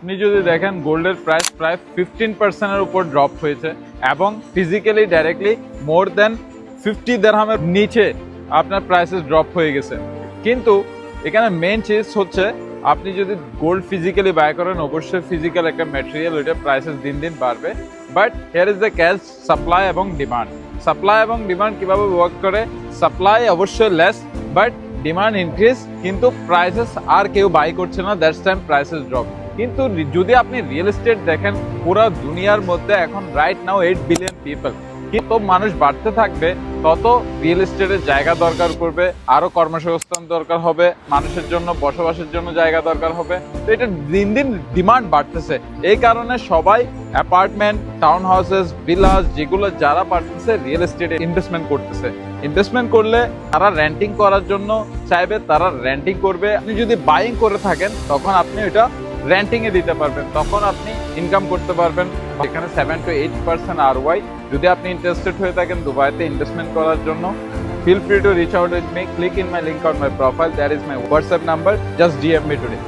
আপনি যদি দেখেন গোল্ডের প্রাইস প্রায় 15% উপর ড্রপ হয়েছে এবং ফিজিক্যালি ডাইরেক্টলি মোর দেন 50 দিরহামের নিচে আপনার প্রাইসেস ড্রপ হয়ে গেছে। কিন্তু এখানে মেইন চিজ হচ্ছে আপনি যদি গোল্ড ফিজিক্যালি বাই করেন অবশ্যই ফিজিক্যাল একটা ম্যাটেরিয়াল, ওইটা প্রাইসেস দিন দিন বাড়বে। But here is the cash supply এবং ডিমান্ড। সাপ্লাই এবং ডিমান্ড কিভাবে ওয়ার্ক করে, সাপ্লাই অবশ্যই লেস বাট ডিমান্ড ইনক্রিজ, কিন্তু প্রাইসেস আর কেউ বাই করছে না, দ্যাটস টাইম প্রাইসেস ড্রপ। কিন্তু যদি আপনি রিয়েল এস্টেট দেখেন পুরো দুনিয়ার মধ্যে এখন রাইট নাও 8 বিলিয়ন পিপল, কিন্তু মানুষ বাড়তে থাকবে তত রিয়েল এস্টেটের জায়গা দরকার করবে, আরো কর্মসংস্থান দরকার হবে, মানুষের জন্য বসবাসের জন্য জায়গা দরকার হবে। তো এটা দিন দিন ডিমান্ড বাড়তেছে, এই কারণে সবাই অ্যাপার্টমেন্ট, টাউন হাউসেস, ভিলাস যেগুলো যারা পারতেছে রিয়েল এস্টেটে ইনভেস্টমেন্ট করতেছে। ইনভেস্টমেন্ট করলে তারা রেন্টিং করার জন্য চাইবে, তারা রেন্টিং করবে। আপনি যদি বাইং করে থাকেন তখন আপনি এটা রেন্টিং এ দিতে পারবেন, তখন আপনি ইনকাম করতে পারবেন। এখানে 7 to 8% ROI। যদি আপনি ইন্টারেস্টেড হয়ে থাকেন দুবাইতে ইনভেস্টমেন্ট করার জন্য, feel free to reach out with me, click in my link on my profile, there is my WhatsApp number, just DM me today.